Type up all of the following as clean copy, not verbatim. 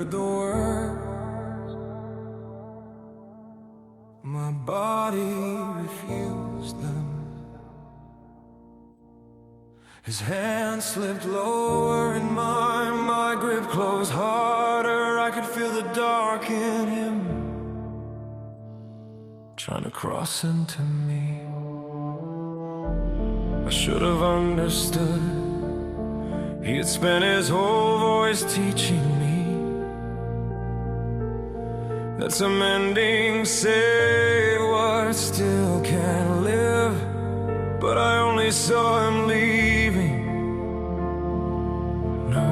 heard the words, my body refused them. His hand slipped lower in mine, my grip closed harder. I could feel the dark in him, trying to cross into me. I should have understood. He had spent his whole voice teaching me that some endings save what still can live. But I only saw him leaving. No,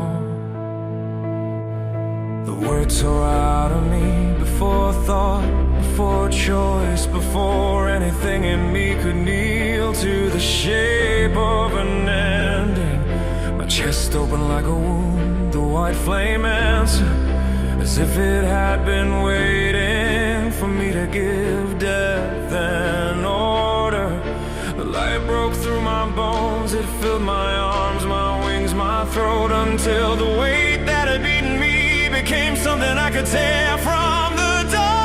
the words tore out of me before thought, before choice, before anything in me could kneel to the shape of an ending. My chest opened like a wound, the white flame answered as if it had been waiting for me to give death an order. The light broke through my bones, it filled my arms, my wings, my throat, until the weight that had beaten me became something I could tear from the dark.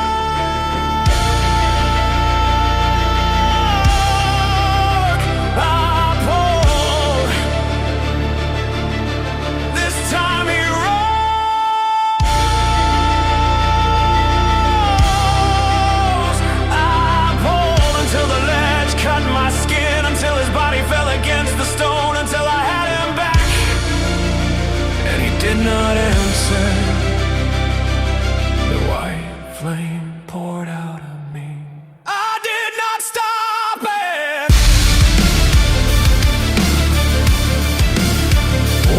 Did not answer. The white flame poured out of me. I did not stop it.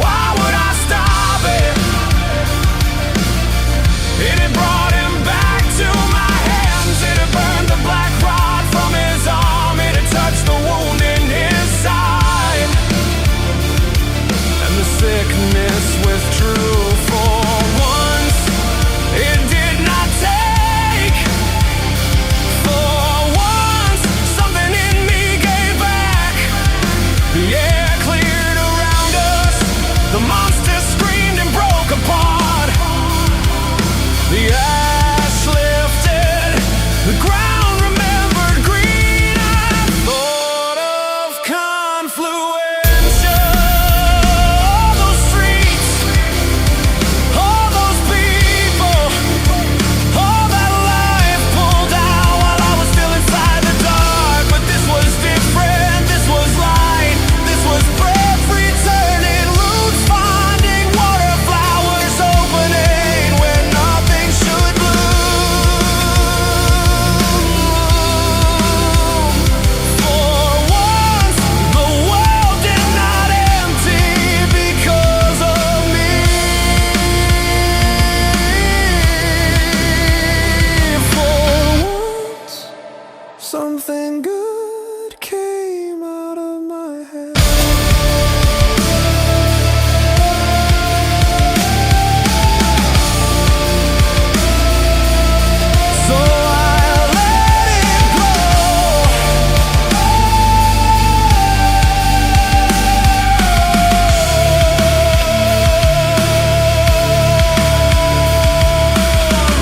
Why would I stop it? It had brought him back to my hands. It had burned the black rod from his arm. It had touched the wound in his side, and the sickness withdrew. For once, it did not take. For once, something in me gave back. The air cleared around us. The monster screamed and broke apart. The ash lifted. The ground remembered green. I thought of confluence. All those streets, all those people, all that life pulled out while I was still inside the dark. But this was different, this was light, this was breath returning, roots finding water, flowers opening where nothing should bloom. For once, the world did not empty because of me. For once, something good came out of my head. So I let it go.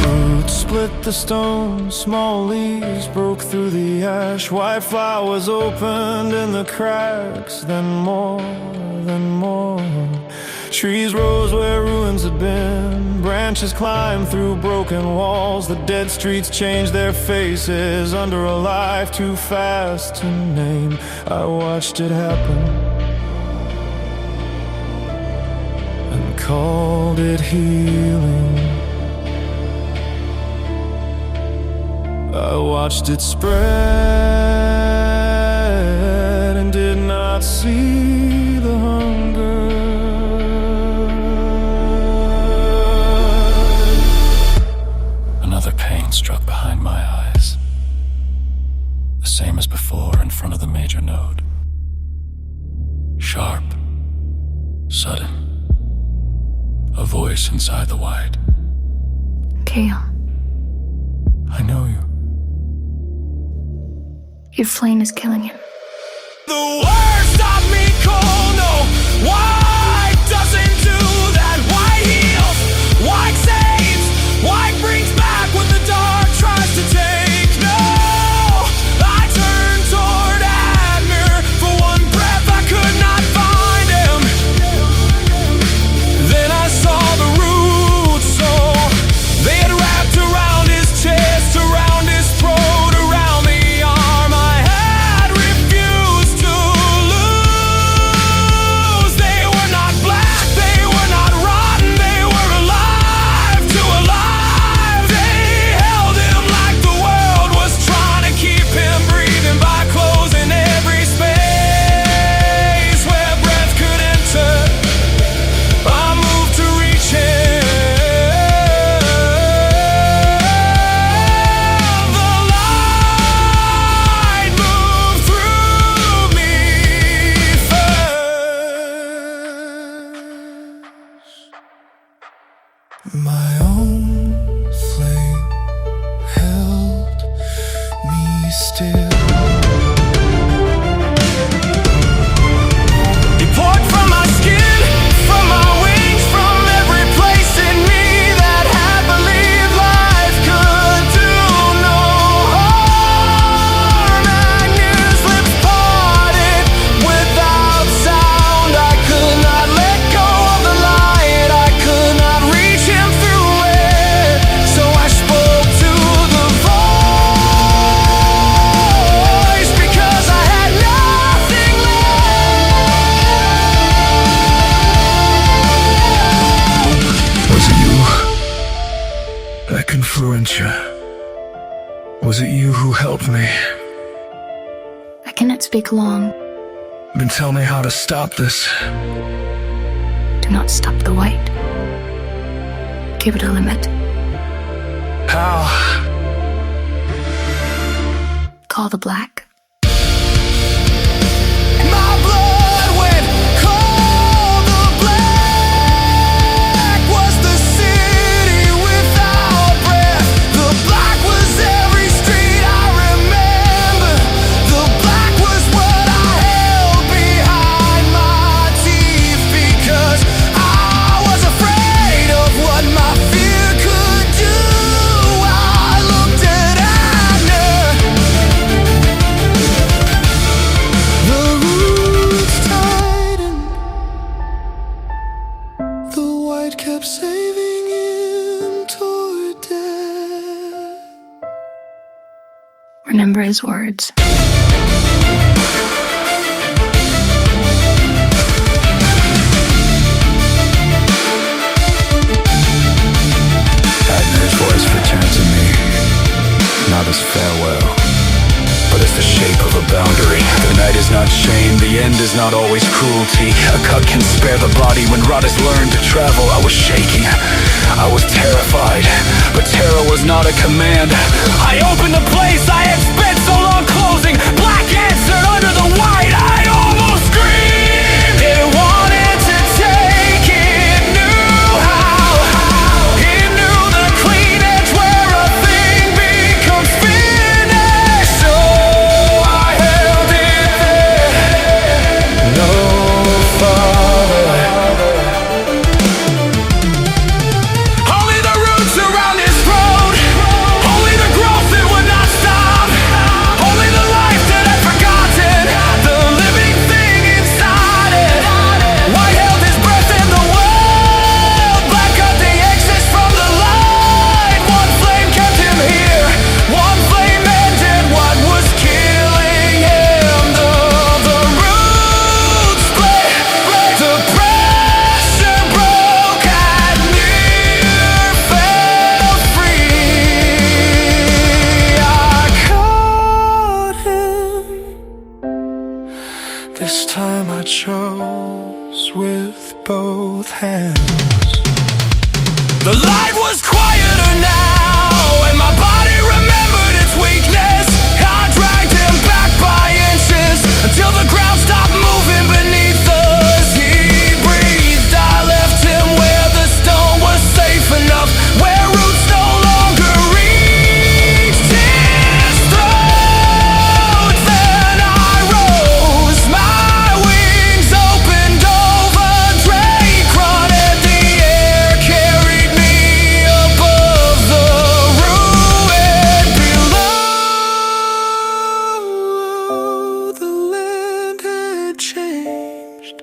Roots split the stone, small leaves broke through the ash. White flowers opened in the cracks, then more, then more. Trees rose where ruins had been, branches climbed through broken walls. The dead streets changed their faces under a life too fast to name. I watched it happen and called it healing. I watched it spread and did not see the hunger. Another pain struck behind my eyes, the same as before in front of the major node. Sharp, sudden, a voice inside the white. Kael, I know you. your flame is killing him. The words stop me cold, no. White doesn't do that. White heals, white saves. My own flame held me still. He poured from my skin, from my wings, from every place in me that had believed life could do no harm. And his lips parted without sound. I could not let go of the light. I could not reach him through it. So I spoke to the voice because I had nothing left. Was it you that confluenced you? Was it you who helped me? I cannot speak long. Then tell me how to stop this. Do not stop the white. Give it a limit. How? Call the black. My blood went cold. The black was the city without breath. The black was every street I remember. The black was what I held behind my teeth because I was afraid of what my fear could do. I looked at Abner. The roots tightened. The white kept saving him toward death. Remember his words. Abner's voice returned to me, not as farewell, but as the shape of a boundary. The night is not shame, the end is not always cruelty. A cut can spare the body when rot has learned to travel. I was shaking, I was terrified, but terror was not a command. I opened the place I had spent so long closing. Black answered under the white. I almost screamed. It wanted to take, it knew how. It knew the clean edge where a thing becomes finished. So I held it there. No father. Only the roots around this road. Only the growth that would not stop. Only the life that I'd forgotten. The living thing inside it. White held his breath in the world. Black cut the exits from the light. One flame kept him here. One flame ended what was killing him. The roots split. The pressure broke and near fell free. I caught him. This time I chose with both hands. The light was quieter now, and my body remembered its weakness. I dragged him back by inches until the ground stopped moving beneath us. He breathed. I left him where the stone was safe enough, where roots no longer reached his throat. Then I rose, my wings opened over Drake run, and the air carried me above the ruin below. The land had changed.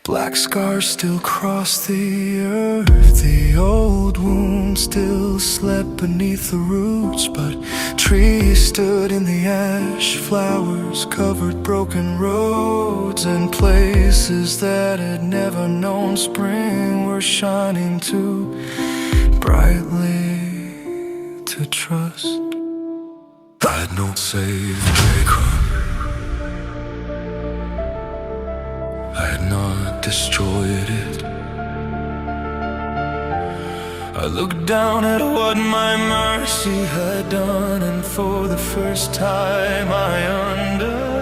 Black scars still crossed the earth. The old wound still slept beneath the roots, but trees stood in the ash. Flowers covered broken roads, and places that had never known spring were shining too brightly to trust. I had no save Drake run. I had not destroyed it. I looked down at what my mercy had done, and for the first time I understood.